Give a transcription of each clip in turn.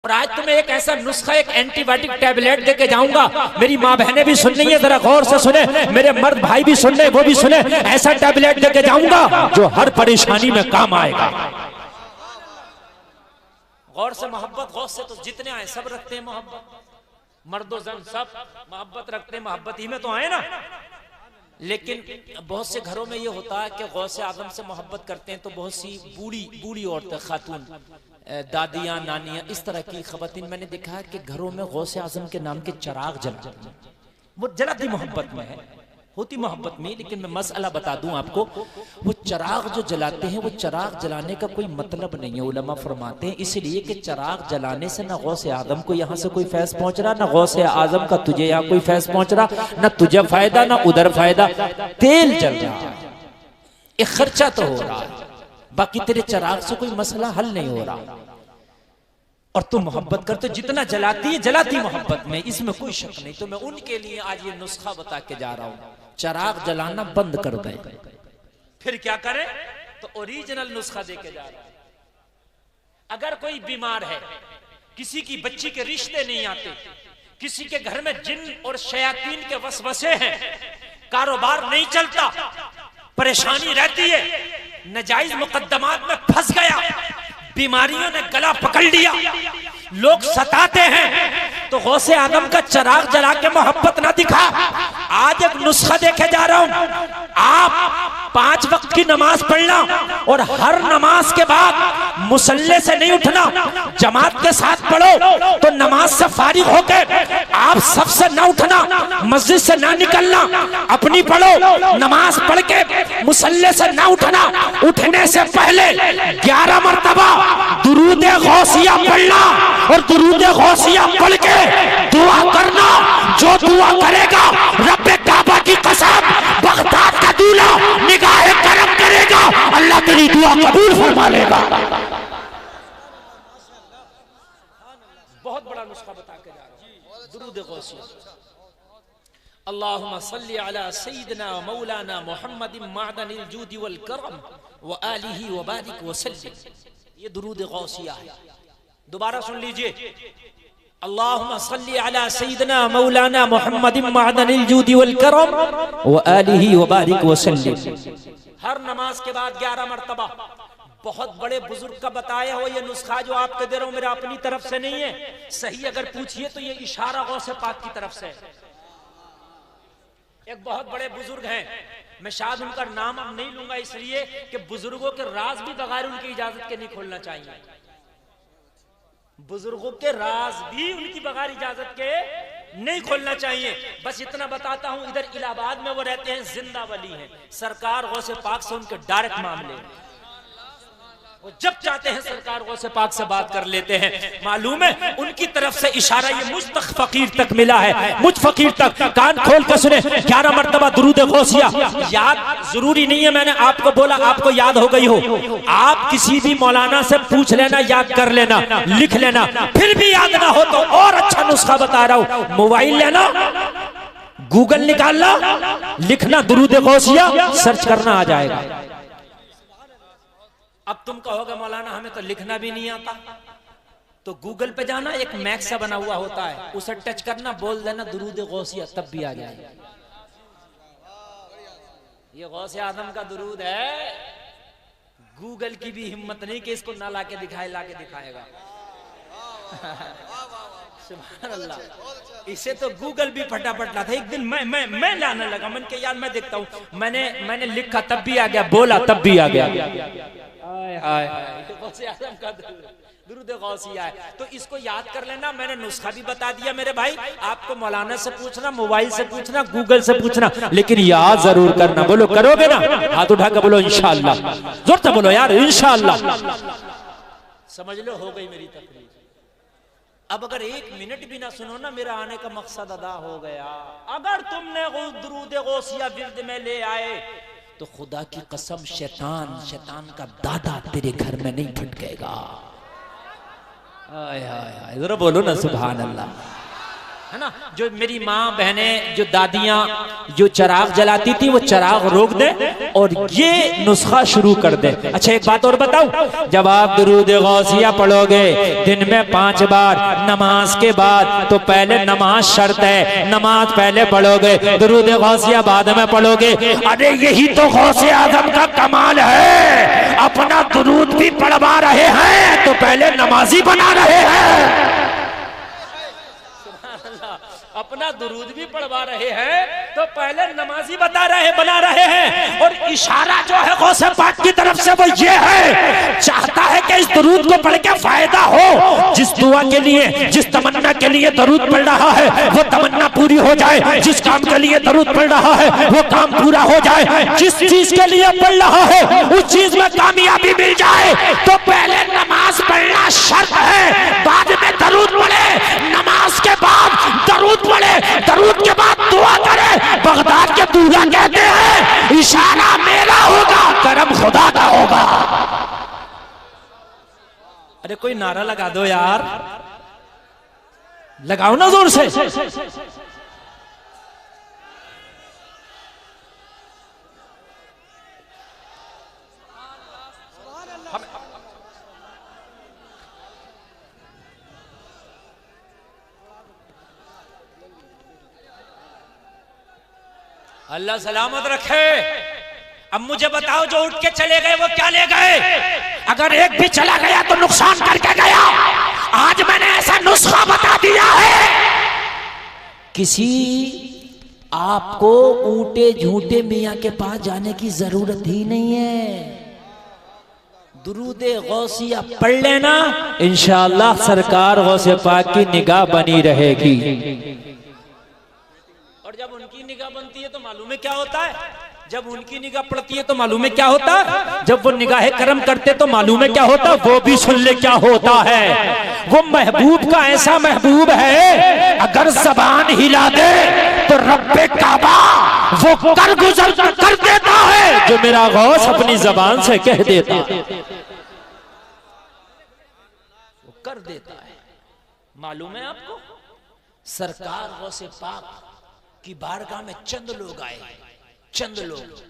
और आज तुम्हें एक ऐसा नुस्खा, एक एंटीबायोटिक टैबलेट देके जाऊंगा। मेरी माँ बहनें भी सुन रही है, जरा गौर से सुने, मेरे मर्द भाई भी सुन रहे, वो भी सुने। ऐसा टैबलेट देके जाऊंगा जो हर परेशानी में काम आएगा। गौर से मोहब्बत, गौर से तो जितने आए सब रखते हैं मोहब्बत, मर्दो जन सब मोहब्बत रखते हैं, मोहब्बत ही में तो आए ना। लेकिन बहुत से घरों में ये होता है कि गौसे आजम से मोहब्बत करते हैं तो बहुत सी बूढ़ी औरतें, खातून, दादियाँ, नानियाँ, इस तरह की खवातीन मैंने देखा है कि घरों में गौसे आजम के नाम के चिराग जलाती हैं। वो जलाती मोहब्बत में है, होती मोहब्बत में, लेकिन मैं मसला बता दूं आपको, वो चिराग जो जलाते हैं वो चिराग जलाने का कोई मतलब नहीं है। उलमा फरमाते हैं इसलिए कि चिराग जलाने से ना गौसे आजम को यहाँ से कोई फैज़ पहुंच रहा, ना गौसे आजम का तुझे यहाँ कोई फैज़ पहुंच रहा, ना तुझे फायदा ना उधर फायदा। तेल जल रहा है, एक खर्चा तो हो रहा है, बाकी तेरे चिराग से कोई मसला हल नहीं हो रहा। और तुम मोहब्बत करते, जितना जलाती है जलाती मोहब्बत में, इसमें कोई शक नहीं। तो मैं उनके लिए आज ये नुस्खा बता के जा रहा हूं, चिराग जलाना बंद कर दे। फिर क्या करें? तो ओरिजिनल नुस्खा दे के जा रहा हूं। अगर कोई बीमार है, किसी की बच्ची के रिश्ते नहीं आते, किसी के घर में जिन और शयातीन के वसवसे हैं, कारोबार नहीं चलता, परेशानी रहती है, नाजायज मुकद्दमात में फंस गया, बीमारियों ने गला पकड़ लिया, लोग सताते हैं, तो गौसे आदम का चिराग जला के मोहब्बत ना दिखा। आज एक नुस्खा देखे जा रहा हूं। आप 5 वक्त की नमाज पढ़ना और हर नमाज के बाद मुसल्ले से नहीं उठना, जमात के साथ पढ़ो। तो नमाज से फारिग होकर आप सबसे ना उठना, मस्जिद से ना निकलना, अपनी पढ़ो। नमाज पढ़ के मुसल्ले से ना उठना, उठने से पहले 11 मरतबा दुरूद गौसिया पढ़ना और दुरूद गौसिया पढ़ के दुआ करना। जो दुआ करेगा रब्बे काबा की कसम, बगदाद का दूल्हा निगाहे करम करेगा, अल्लाह तेरी दुआ कबूल फरमा लेगा। बहुत बड़ा नुस्खा बता के जा रहा हूं, दुरूद गौसिया। अल्लाहुम्मा सल्ली अला सय्यिदिना व मौलाना मुहम्मदिन मअदनिल जूदि वल करम व आलिहि व बारिक व सल्लिम। ये दुरूद गौसिया है। दोबारा सुन लीजिए, अल्लाहुम्मा सल्ली अला सय्यिदिना मौलाना मुहम्मदिन मअदनिल जूदि वल करम व आलिहि व बारिक व सल्लिम। हर नमाज के बाद 11 मरतबा। बहुत बड़े बुजुर्ग का बताया हो ये नुस्खा जो आपके दे रहा हूं, मेरा अपनी तरफ से नहीं है। सही अगर पूछिए तो ये इशारा गौसे पाक की तरफ से। एक बहुत बड़े बुजुर्ग हैं, मैं शायद उनका नाम अब नहीं लूंगा इसलिए कि बुजुर्गों के राज भी बगैर उनकी इजाजत के नहीं खोलना चाहिए। बुजुर्गों के राज भी उनकी बगैर इजाजत के नहीं खोलना चाहिए। बस इतना बताता हूं, इधर इलाहाबाद में वो रहते हैं, जिंदा वली हैं, सरकार गौसे पाक से उनके डायरेक्ट मामले, वो जब चाहते हैं सरकार गौसे पाक से बात कर लेते हैं। मालूम है उनकी तरफ से इशारा ये मुझ तक फकीर तक मिला है, मुझ फकीर तक। कान खोल कर सुने, 11 मरतबा दुरूद गौसिया। याद जरूरी नहीं है, मैंने आपको बोला आपको याद हो गई हो। आप किसी भी मौलाना से पूछ लेना, याद कर लेना, लिख लेना। फिर भी याद ना हो तो और अच्छा नुस्खा बता रहा हूं, मोबाइल लेना, गूगल निकालना, लिखना दुरूद गौसिया, सर्च करना, आ जाएगा। अब तुम कहोगे मौलाना हमें तो लिखना भी नहीं आता, तो गूगल पे जाना, एक मैक सा बना हुआ होता है, उसे टच करना, बोल देना दुरूद गौसिया, तब भी आ जाएगा। ये गौसे आजम का दुरूद है, गूगल की भी हिम्मत नहीं कि इसको ना लाके दिखाएगा। सुभान अल्लाह, इसे तो गूगल भी फटाफट लाता। एक दिन मैं लाने लगा, मन के यार मैं देखता हूँ, मैंने लिखा तब भी आ गया, बोला तब भी आ गया। दुरूद गौसिया है, तो इसको याद कर लेना। मैंने नुस्खा भी बता दिया मेरे भाई, आपको मौलाना से पूछना, मोबाइल से पूछना, गूगल से पूछना, लेकिन याद जरूर करना। बोलो करोगे ना? हाथ उठा के बोलो इंशाअल्लाह, जोर से बोलो यार इंशाअल्लाह। समझ लो हो गई मेरी तकरीर। अब अगर 1 मिनट भी ना सुनो ना, मेरा आने का मकसद अदा हो गया। अगर तुमने दुरूद गौसिया विर्द में ले आए तो खुदा की कसम शैतान का दादा तेरे घर में नहीं फटकेगा। जरा बोलो ना सुभान अल्लाह। है ना। जो मेरी माँ बहनें, जो दादियाँ जो चिराग जलाती थी वो चिराग रोक दे और ये नुस्खा शुरू कर दे। अच्छा एक बात और बताऊं, जब आप दुरूद गौसिया पढ़ोगे दिन में 5 बार नमाज के बाद, तो पहले नमाज शर्त है, नमाज पहले पढ़ोगे, दुरूद गौसिया बाद में पढ़ोगे। अरे यही तो गौसे आजम का कमाल है, अपना दुरूद भी पढ़वा रहे हैं तो पहले नमाजी बना रहे हैं। अपना दुरूद भी पढ़वा रहे हैं तो पहले नमाजी बना रहे हैं। और इशारा जो है गौसे पाक की तरफ से वो ये है, चाहता है कि इस दुरूद को पढ़ के फायदा हो। जिस दुआ के लिए, जिस तमन्ना के लिए दुरूद पढ़ रहा है वो तमन्ना पूरी हो जाए, जिस काम के लिए दुरूद पढ़ रहा है वो काम पूरा हो जाए, जिस चीज के लिए पढ़ रहा है उस चीज में कामयाबी मिल जाए। तो पहले नमाज पढ़ना शर्त है, बाद में दुरूद पढ़े, नमाज के बाद दुरूद पढ़े, दरूद के बाद दुआ करे। बगदाद के दूल्हा कहते हैं इशारा मेरा होगा, करम खुदा का होगा। अरे कोई नारा लगा दो यार, लगाओ ना जोर से। अल्लाह सलामत रखे। अब मुझे बताओ जो उठ के चले गए वो क्या ले गए? अगर एक भी चला गया तो नुकसान करके गया। आज मैंने ऐसा नुस्खा बता दिया है, किसी आपको ऊंटे झूठे मियाँ के पास जाने की जरूरत ही नहीं है। दुरूदे गौसिया पढ़ लेना, इंशाअल्लाह सरकार गौसे पाक की निगाह बनी रहेगी। और जब उनकी निगाह बनती है तो मालूम है क्या होता है, जब उनकी निगाह पड़ती है तो मालूम है क्या होता है, जब वो निगाह करम करते तो मालूम है क्या होता है। वो भी सुन ले क्या होता है। वो महबूब का ऐसा महबूब है, अगर जबान हिला दे तो रब्बे काबा वो कर गुजर कर देता है जो मेरा गौस अपनी जबान से कह देता है, वो कर देता है। मालूम है आपको, सरकार गौसे पाक की बारगाह में चंद लोग आए, चंद लोग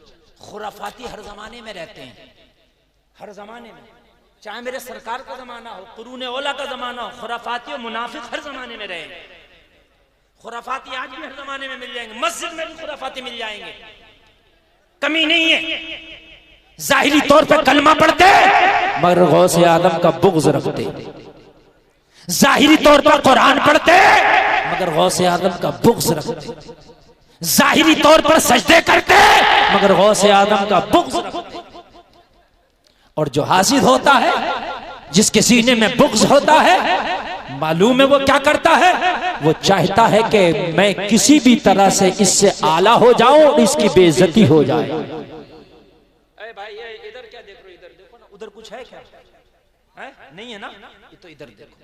खुराफाती हर जमाने में रहते हैं, हर जमाने में, चाहे मेरे सरकार का जमाना हो, कुरूने ओला का जमाना हो, खुराफाती और मुनाफिक हर जमाने में रहे। खुराफाती आज भी हर जमाने में मिल जाएंगे, मस्जिद में भी खुराफाती मिल जाएंगे, कमी नहीं है। जाहिरी तौर पे कलमा पढ़ते मगर गौसे आदम का बुग़्ज़ रखते, जाहिरी तौर पर कुरान पढ़ते मगर गौसे आदम का बुग़्ज़ रखते, जाहिरी तौर पर सजदे करते मगर गौसे आदम का बुग़्ज़ रखते। और जो हासिद होता है, जिसके सीने में बुग़्ज़ होता है, मालूम है वो क्या करता है, वो चाहता है कि मैं किसी भी तरह से इससे आला हो जाऊं और इसकी बेइज्जती हो जाए। अरे भाई इधर क्या देख रहे हो, इधर देखो ना, उधर कुछ है क्या? है? नहीं है ना, ये तो इधर देखो।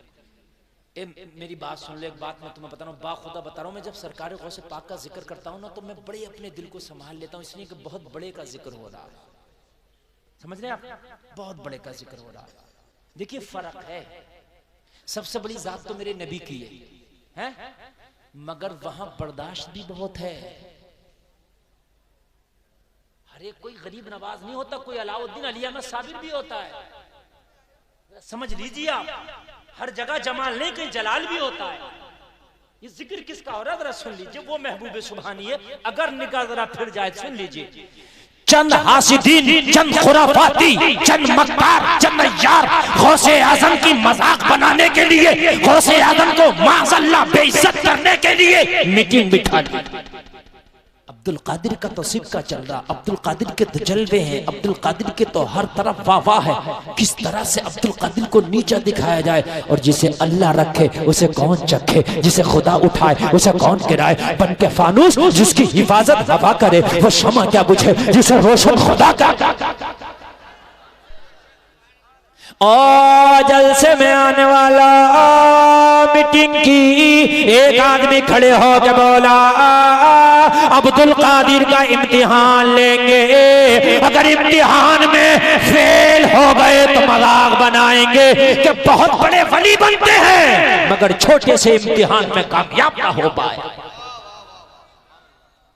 मेरी बात सुन ले, एक बात मैं तुम्हें बता रहा हूँ, बाखुदा बता रहा हूँ। मैं जब सरकार गौसे पाक का जिक्र करता हूँ ना तो मैं बड़े अपने दिल को संभाल लेता हूँ, इसलिए कि बहुत बड़े का जिक्र हो रहा है। समझ रहे आप, बहुत बड़े का जिक्र हो रहा है। देखिए फर्क है, सबसे बड़ी जात तो मेरे नबी की है, मगर वहां बर्दाश्त भी बहुत है। हर एक कोई गरीब नवाज नहीं होता, कोई अलाउद्दीन अली अहमद साबिर भी होता है, समझ लीजिए आप। हर जगह जमाल नहीं, कहीं जलाल भी होता है। ये जिक्र किसका हो रहा है जरा सुन लीजिए, वो महबूब सुभानी है। अगर निगाह जरा फिर जाए सुन लीजिए, चंद हासिदीन, चंद खुराफाती, चंद मक्कार, चंद यार गौसे आजम की मजाक बनाने के लिए, गौसे आजम को माज़अल्लाह बेइज्जत करने के लिए मीटिंग बिठा दी। अब्दुल कादिर का तो सिक्का चल रहा, अब्दुल कादिर के तो जलवे हैं, अब्दुल कादिर के तो हर तरफ वाह है। किस तरह से अब्दुल कादिर को नीचा दिखाया जाए, और जिसे अल्लाह रखे उसे कौन चखे, जिसे खुदा उठाए उसे कौन गिराए। बन के फानूस जिसकी हिफाजत हवा करे, वो शमा क्या बुझे जिसे रोशन खुदा का। और जलसे में आने वाला मीटिंग की एक आदमी खड़े हो के बोला, अब्दुल कादिर का इम्तिहान लेंगे, अगर इम्तिहान में फेल हो गए तो मजाक बनाएंगे कि बहुत बड़े वली बनते हैं, मगर छोटे से इम्तिहान में कामयाब ना हो पाए।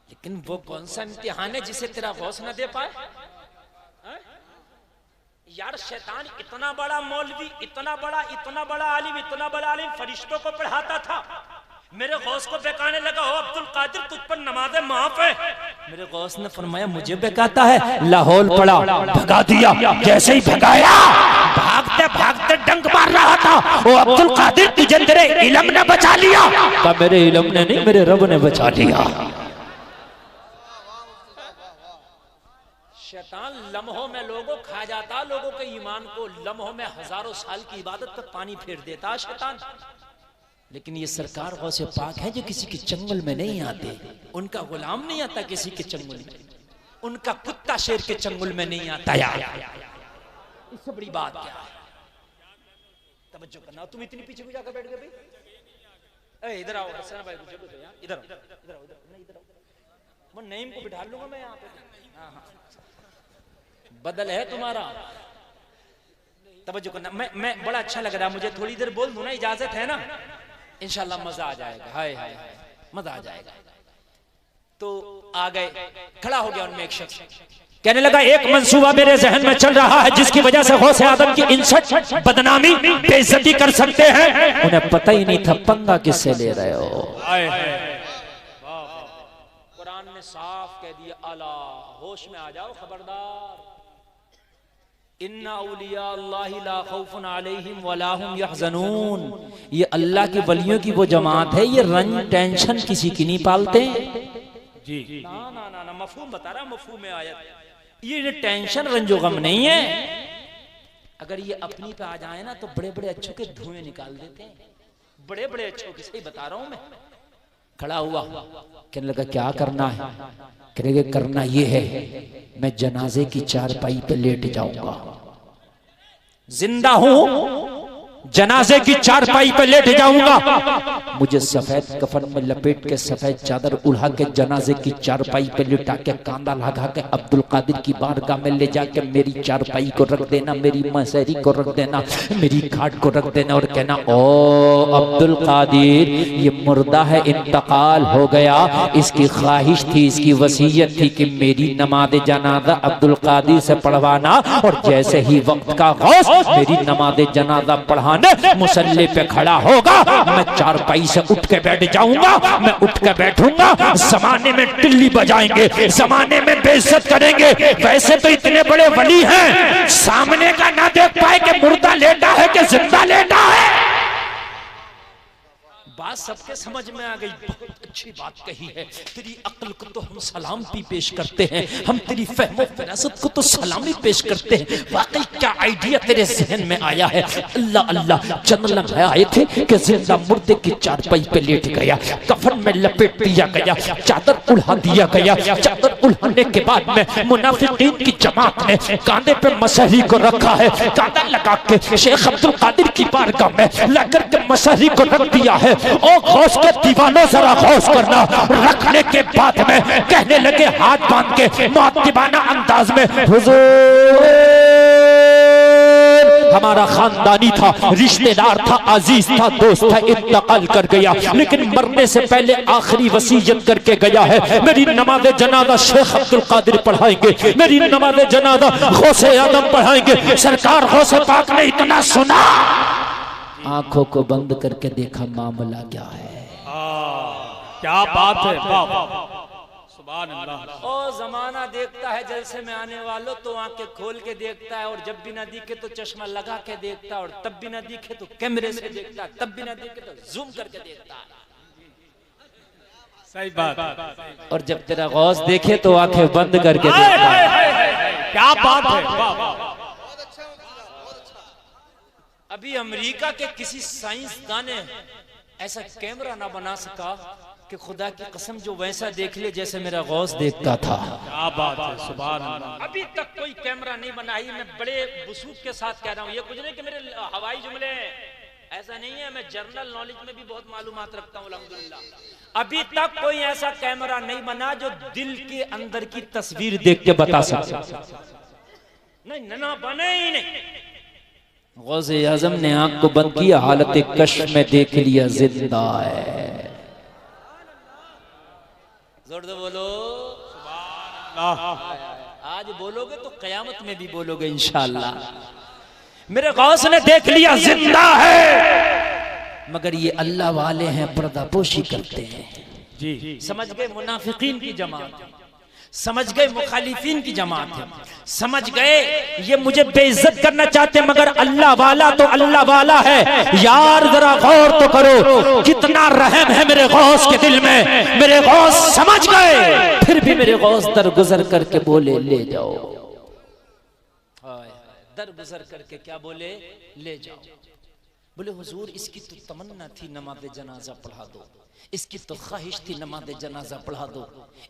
लेकिन वो कौन सा इम्तिहान है जिसे तेरा गौस ना दे पाए? यार शैतान इतना बड़ा मौलवी, इतना बड़ा आलिम फरिश्तों को पढ़ाता था, मेरे गौस को बेकाने लगा, हो अब्दुल कादिर तुझ पर नमाज़े माफ है। मेरे गौस ने फरमाया मुझे बेकाता है। लाहौल पड़ा, भगा दिया। जैसे ही भगाया, भागते भागते डंक मार रहा था, ओ अब्दुल कादिर तुझे तेरे इल्म ने बचा लिया। कहा मेरे इल्म ने नहीं, मेरे रब ने बचा लिया। शैतान लम्हों में लोगों खा जाता, लोगों के ईमान को लम्हों में हजारों साल की इबादत पर पानी फेर देता शैतान। लेकिन ये सरकार गौसे पाक है जो किसी के चंगुल में नहीं आते, उनका गुलाम नहीं आता किसी के चंगुल में, उनका कुत्ता शेर के चंगुल में नहीं आता। यार इससे बड़ी बात क्या है? तवज्जो करना। तुम इतनी पीछे भी जाकर बैठ गए भाई। इधर आओ हसन भाई, इधर आओ, इधर आओ, इधर आओ। मैं नईम को बिठा लूंगा मैं यहाँ पे। हाँ हाँ, बदल है तुम्हारा। तवज्जो करना। मैं बड़ा अच्छा लग रहा है मुझे, थोड़ी देर बोल दूं ना, इजाजत है ना? इंशाल्लाह मजा आ जाएगा। हाय हाय हाय, मजा आ जाएगा। तो आ गए, खड़ा हो गया उनमें एक शख्स, कहने लगा एक मंसूबा मेरे जहन में चल रहा है जिसकी वजह से गौसे आदम की इंसल्ट, बदनामी, बेइज्जती कर सकते हैं। उन्हें पता ही नहीं था पंगा किससे ले रहे हो। कुरान ने साफ कह दिया, अला होश में आ जाओ, खबरदार। इन्ना औलिया अल्लाहि ला खौफुन अलैहिम वला हुम यहज़नून। ये अल्लाह के वलियों की वो जमात है, ये रंज टेंशन किसी की नहीं पालते जी। ना ना ना ना, मफहूम बता रहा, मफहूम में आयत। ये टेंशन रंजो गम नहीं है। अगर ये अपनी पे आ जाए ना तो बड़े बड़े अच्छों के धुएं निकाल देते हैं, बड़े बड़े अच्छों के। सही बता रहा हूं मैं। खड़ा हुआ, कहने लगा क्या करना है? कहने लगा करना ये है, मैं जनाजे की चारपाई पे लेट जाऊंगा। जिंदा हूं, जनाजे की चारपाई पे लेट जाऊंगा। मुझे सफेद कफन में लपेट के सफेद चादर उड़ा के जनाजे की चारपाई पे लिटा के कांदा लगा के अब्दुल कादिर की बारगाह में ले जाके मेरी चारपाई को रख देना, मेरी मसहरी को रख देना, मेरी खाट को रख देना और कहना ओ अब्दुल कादिर ये मुर्दा है, इंतकाल हो गया। इसकी ख्वाहिश थी, इसकी वसीयत थी कि मेरी नमाज जनाजा अब्दुल कादिर से पढ़वाना, और जैसे ही वक्त का गौस मेरी नमाज जनाजा पढ़ाने मुसल्ले पे खड़ा होगा, मैं चारपाई से उठ के बैठ जाऊंगा। मैं उठ के बैठूंगा, जमाने में टिल्ली बजाएंगे, जमाने में बेइज्जत करेंगे। वैसे तो इतने बड़े वली हैं, सामने का ना देख पाए कि मुर्दा लेटा है कि जिंदा लेटा है। बात सबके समझ में आ गई। बहुत अच्छी बात कही है। तेरी अक्ल को तो हम सलामती पेश करते हैं, हम तेरी फहमो फिरासत को तो सलामी पेश करते हैं। वाकई क्या आइडिया तेरे जहन में आया है। अल्लाह अल्लाह, चंद लम्हे आए थे कि जिंदा मुर्दे की चारपाई पे लेट गया, कफन में लपेट दिया गया, चादर उड़ा दिया गया। चादर उड़ाने के बाद में मुनाफिकीन की जमात ने कांधे पे मसहरी को रखा है। कांधा लगा के शेख अब्दुल कादिर की बारगाह में लेकर के मसहरी को रख दिया है। ओ गौस के दीवानों जरा गौस करना। रखने के बाद में कहने लगे हाथ बांध के मुअद्दिबाना अंदाज में, हुजूर हमारा खानदानी था, रिश्तेदार था, अजीज था, दोस्त था, इंतकाल कर गया, लेकिन मरने से पहले आखिरी वसीयत करके गया है। मेरी नमाज जनाजा शेख अब्दुल कादिर पढ़ाएंगे, मेरी नमाज जनाजा गौसे आदम पढ़ाएंगे। सरकार गौसे पाक ने इतना सुना, आंखों को बंद करके देखा मामला क्या है। क्या बात है, सुभान अल्लाह। ओ जमाना देखता है जलसे में आने वालों तो आंखें खोल के देखता है, और जब भी ना दिखे तो चश्मा लगा के देखता है, और तब भी ना दिखे तो कैमरे से देखता है, तब भी ना दिखे तो जूम करके देखता है। सही बात। और जब तेरा गौस देखे तो आंखें बंद करके देखता है। क्या बात है। अभी अमेरिका के किसी साइंसदान ने ऐसा कैमरा ना बना सका कि खुदा की कसम जो वैसा देख ले जैसे मेरा गौस देखता था। क्या बात है, सुभान अल्लाह। अभी तक कोई कैमरा नहीं बनाई। मैं बड़े वसूख के साथ कह रहा हूँ, ये कुछ नहीं कि मेरे हवाई जुमले हैं, ऐसा नहीं है। मैं जनरल नॉलेज में भी बहुत मालूमात रखता हूँ अल्हम्दुलिल्लाह। अभी तक कोई ऐसा कैमरा नहीं बना जो दिल के अंदर की तस्वीर देख के बता सके। नहीं ना बने ही नहीं। गौसे आजम ने आंख को बंद किया, हालत कश्फ में देख लिया जिंदा है। जोर दो बोलो आज बोलोगे तो कयामत में भी बोलोगे इंशाअल्लाह। मेरे गौस ने देख लिया जिंदा है, मगर ये अल्लाह वाले हैं, पर्दापोशी करते हैं। जी समझ गए, मुनाफिकीन की जमात, समझ गए मुखालिफिन की जमात है, समझ गए ये मुझे बेइज्जत करना चाहते, मगर अल्लाह वाला तो अल्लाह वाला है। यार जरा गौर तो करो, कितना रहम है मेरे गौस के दिल में। मेरे गौस समझ गए, फिर भी मेरे गौस दरगुजर करके बोले ले जाओ। दरगुजर करके क्या बोले, ले जाओ। बोले हुजूर इसकी तो तमन्ना थी नमाज जनाजा पढ़ा दो, इसकी तो ख्वाहिश थी नमाज जनाजा पढ़ा दो,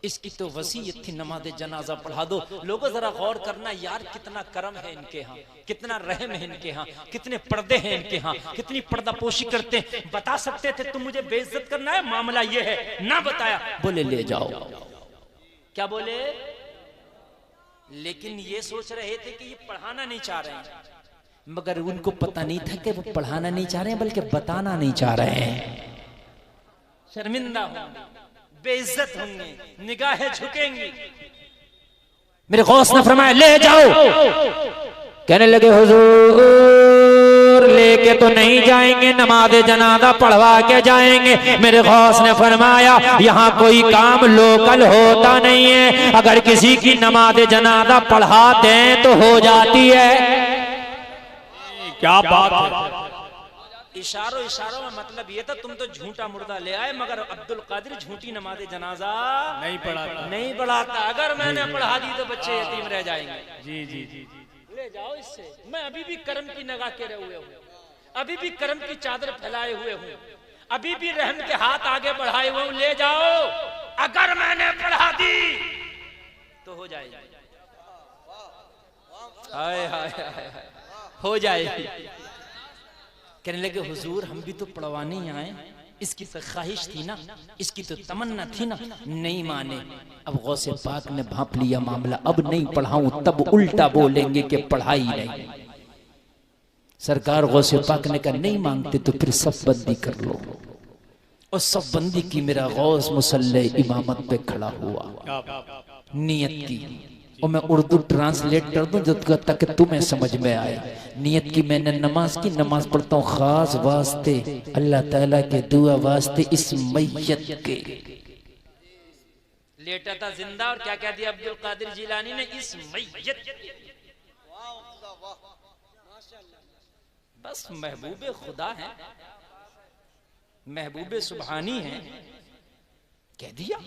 इसकी तो वसीयत थी नमाज जनाजा पढ़ा दो। लोगों जरा गौर करना यार, कितना करम है इनके यहाँ, कितना रहम है इनके यहाँ, कितने पर्दे हैं इनके यहाँ, कितनी पर्दापोशी करते हैं। बता सकते थे तुम मुझे बेइज्जत करना है, मामला ये है, ना बताया, बोले ले जाओ। क्या बोले? लेकिन ये सोच रहे थे कि ये पढ़ाना नहीं चाह रहे हैं, मगर उनको पता नहीं था कि वो पढ़ाना नहीं चाह रहे हैं बल्कि बताना नहीं चाह रहे हैं। शर्मिंदा होंगे, बेइज्जत होंगे, निगाहें झुकेंगी। मेरे गौस ने फरमाया ले जाओ। कहने लगे हुजूर लेके तो नहीं जाएंगे, नमाज जनाजा पढ़वा के जाएंगे। मेरे गौस ने फरमाया यहाँ कोई काम लोकल होता नहीं है, अगर किसी की नमाज जनाजा पढ़ा दें तो हो जाती है। क्या बात है। इशारों इशारों में मतलब ये था तुम तो झूठा मुर्दा ले आए, मगर अब्दुल कादिर झूठी नमाज जनाजा नहीं पढ़ाता। अगर मैंने पढ़ा दी तो बच्चे यतीम रह जाएंगे। जी जी जी ले जाओ इससे। मैं अभी भी करम की निगाह के हुए हूँ, अभी भी करम की चादर फैलाए हुए हूँ, अभी भी रहम के हाथ आगे बढ़ाए हुए हूँ। ले जाओ, अगर मैंने पढ़ा दी तो हो जाएगी। हाय हाय हाय हो जाएगी। कहने लगे हुजूर हम भी तो पढ़वाने ही आए, इसकी तो ख्वाहिश थी ना, इसकी तो तमन्ना थी ना। नहीं माने। अब गौसे पाक ने भांप लिया मामला, अब नहीं पढ़ाऊं तब उल्टा बोलेंगे कि पढ़ाई नहीं। सरकार गौसे पाक ने कहा नहीं मांगते तो फिर सब बंदी कर लो। और सब बंदी की मेरा गौस मुसल्ले इमामत पे खड़ा हुआ, नियत की। और मैं उर्दू ट्रांसलेट कर दूं जब तक तुम्हें समझ में आए। नियत की मैंने नमाज की, नमाज पढ़ता हूँ खास वास्ते अल्लाह ताला के दुआ वास्ते इस मैयत के। लेटा था जिंदा और क्या क्या दिया अब्दुल कादिर जिलानी ने, इस मैयत। बस महबूबे खुदा है, महबूबे सुबहानी है, कह दिया।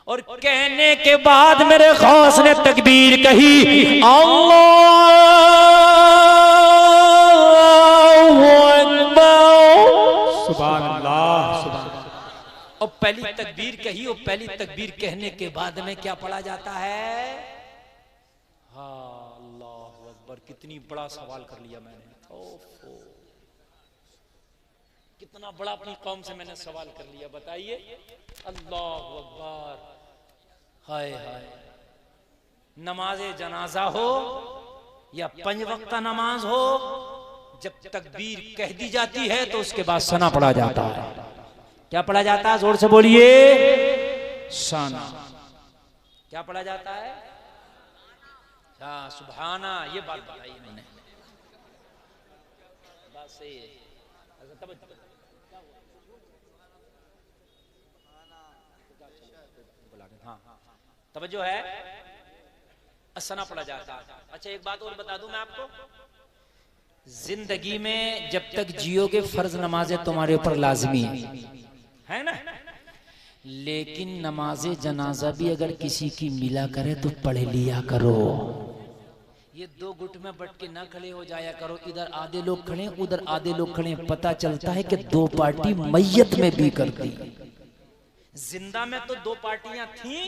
और कहने के बाद मेरे गौस ने तकबीर कही, अल्लाहु अकबर, सुभान अल्लाह, सुभान। और पहली तकबीर कही, और पहली तकबीर कहने के बाद में क्या पढ़ा जाता है? हाँ अल्लाहु अकबर। कितनी बड़ा सवाल कर लिया मैंने, कितना बड़ा अपनी कौम से मैंने सवाल कर लिया। बताइए, अल्लाहु अकबर। हाय हाय। नमाज जनाजा हो या 5 वक्त नमाज हो, जब तकबीर कह दी जाती है तो उसके बाद सना पढ़ा जाता है। क्या पढ़ा जाता है? जोर से बोलिए, सना। क्या पढ़ा जाता है? हाँ सुभाना। ये बात बताई मैंने, बात सही है। तवज्जो है, असना पढ़ा जाता है। अच्छा एक बात और बता दूं मैं आपको, जिंदगी में जब तक जियोगे फर्ज नमाजें तुम्हारे ऊपर लाजमी है ना, लेकिन नमाजे जनाजा भी अगर किसी की मिला करे तो पढ़ लिया करो। ये 2 गुट में बट के ना खड़े हो जाया करो, इधर आधे लोग खड़े उधर आधे लोग खड़े। पता चलता है कि 2 पार्टी मैयत में भी करती। जिंदा में तो 2 पार्टियां थी,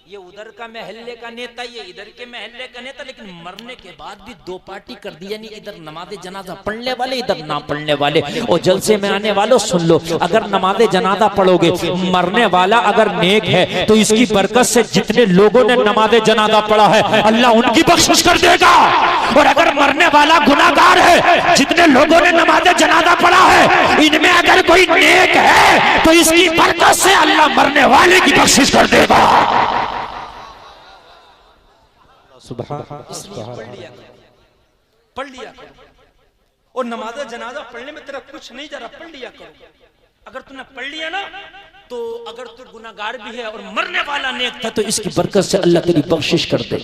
ये उधर का महल्ले का नेता, ये इधर के महल्ले का नेता, लेकिन मरने के बाद भी दो पार्टी कर दी, यानी इधर नमाज़े जनाजा पढ़ने वाले, इधर ना पढ़ने वाले। और जलसे में आने वालों सुन लो, अगर नमाज़े जनाजा पढ़ोगे, मरने वाला अगर नेक है तो इसकी बरकत से जितने लोगों ने नमाज़े जनाजा पढ़ा है अल्लाह उनकी बख्शिश कर देगा। और अगर मरने वाला गुनाहगार है, जितने लोगों ने नमाज़े जनाजा पढ़ा है इनमें अगर कोई नेक है तो इसकी बरकत से अल्लाह मरने वाले की बख्शिश कर देगा। पढ़ लिया करो। और नमाज जनाजा पढ़ने में तेरा कुछ नहीं जा रहा, पढ़ लिया करो। अगर तूने पढ़ लिया ना तो अगर तू गुनाहगार भी है और मरने वाला नेक था तो इसकी बरकत से अल्लाह तेरी बख्शिश कर दे।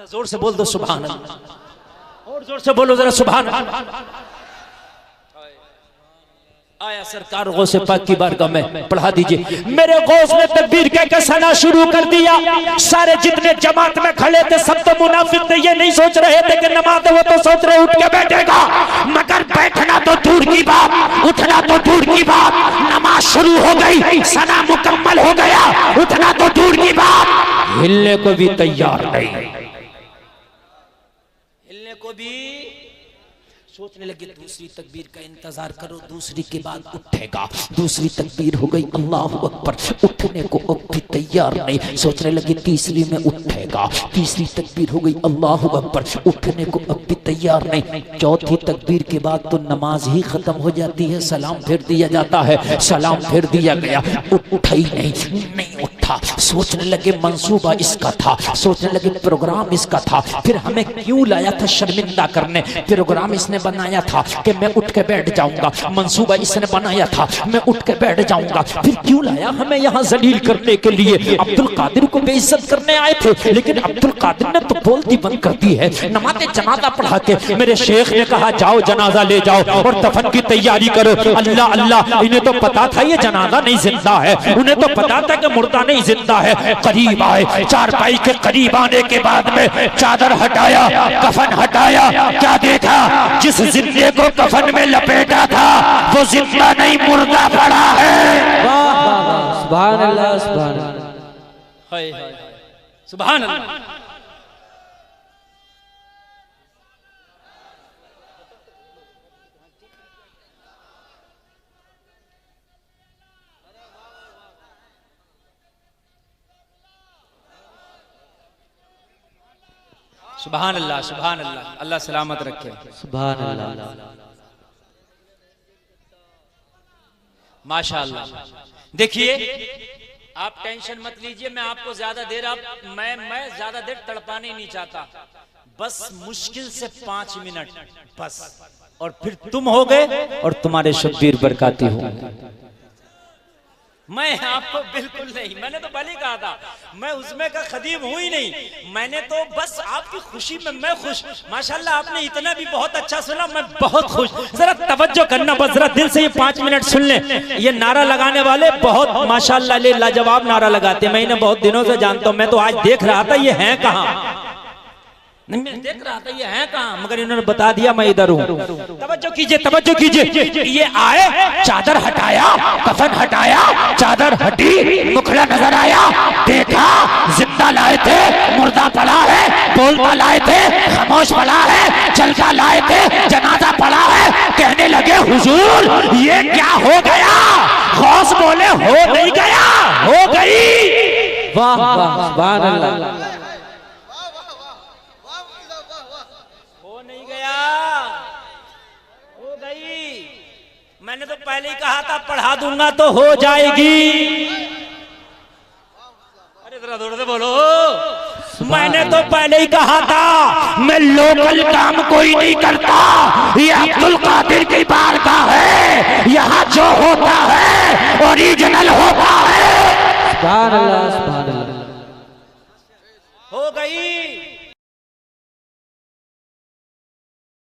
जोर से बोल दो सुभान अल्लाह, और जोर से बोलो जरा सुभान अल्लाह। आया सरकार गौसे पाक की बारगाह में पढ़ा दीजिए। मेरे गौस ने तकबीर कह के सना शुरू कर दिया। सारे जितने जमात में खड़े थे सब तो मुनाफिक थे, ये नहीं सोच रहे थे कि नमाज वो तो सोच रहे उठ के बैठेगा, मगर बैठना तो दूर की बात, उठना तो दूर की बात। नमाज शुरू हो गई, सना मुकम्मल हो गया, उठना तो दूर की बात, हिलने को भी तैयार नहीं, हिलने को भी सोचने लगे दूसरी तकबीर का इंतजार करो, दूसरी के बाद उठेगा। दूसरी तकबीर हो गई, अल्लाह अकबर, उठने को अब भी तैयार नहीं। सोचने लगे तीसरी में उठेगा। तीसरी तकबीर हो गई, अल्लाह अकबर, उठने को अब भी तैयार नहीं। चौथी तकबीर के बाद तो नमाज ही खत्म हो जाती है, सलाम फिर दिया जाता है। सलाम फिर दिया गया, उठा ही नहीं उठा। सोचने लगे मंसूबा इसका था, सोचने लगे प्रोग्राम इसका था, फिर हमें क्यों लाया था शर्मिंदा करने। प्रोग्राम इसने बनाया था कि मैं उठ के बैठ जाऊंगा, मंसूबा इसने बनाया था मैं उठ के बैठ जाऊंगा, फिर क्यों लाया हमें यहाँ जलील करने के लिए। अब्दुल कादिर को बेइज्जत करने आए थे, लेकिन अब्दुल कादिर ने तो बोलती बंद कर दी है। नमाज़े जनाजा पढ़ा के मेरे शेख ने कहा जाओ जनाजा ले जाओ और दफन की तैयारी करो। अल्लाह अल्लाह, इन्हें तो पता था ये जनाजा नहीं जिंदा है, उन्हें तो पता था कि मुर्दा नहीं जिंदा है। करीब आए, चारपाई के करीब आने के बाद में चादर हटाया, कफन हटाया, क्या देखा, जिस जिंदे को कफन में लपेटा था वो जिंदा नहीं मुर्दा पड़ा है। सुभान अल्लाह, सुभान अल्लाह, सुभान अल्लाह। सुभान अल्लाह, सुभान अल्लाह, अल्लाह सलामत रखे। सुभान अल्लाह, माशाअल्लाह। देखिए आप टेंशन मत लीजिए, मैं आपको ज्यादा देर मैं ज्यादा देर तड़पाने नहीं चाहता, बस मुश्किल से 5 मिनट बस, और फिर तुम हो गए और तुम्हारे शब्बीर बरकाती हो। मैं आपको बिल्कुल नहीं, मैंने तो पहले कहा था मैं उसमें का खदीम हूं ही नहीं, मैंने तो बस आपकी खुशी में मैं खुश। माशाल्लाह आपने इतना भी बहुत अच्छा सुना, मैं बहुत खुश। जरा तवज्जो करना, बस जरा दिल से ये 5 मिनट सुन लें। ये नारा लगाने वाले बहुत माशाल्लाह लाजवाब नारा लगाते, मैं इन्हें बहुत दिनों से जानता हूं। मैं तो आज देख रहा था ये हैं कहाँ, नहीं मैं देख रहा था ये है कहाँ, मगर इन्होंने बता दिया मैं इधर हूँ। तवज्जो कीजिए, तवज्जो कीजिए। ये आए, चादर हटाया, कफन हटाया, चादर हटी, मुखड़ा नजर आया, देखा जिंदा लाए थे मुर्दा पड़ा है, बोलता लाए थे खामोश पड़ा है, चलता लाए थे जनाजा पड़ा है। कहने लगे हुजूर ये क्या हो गया। गौस बोले हो नहीं गया, हो गई। वाह वाह, सुभान अल्लाह, मैंने तो पहले ही कहा था पढ़ा दूंगा तो हो जाएगी। अरे जरा जोर से बोलो, मैंने तो पहले ही कहा था मैं लोकल काम कोई नहीं करता, ये अब्दुल कादिर की बारगाह है, यहाँ जो होता है ओरिजिनल होता है। सुभान अल्लाह, सुभान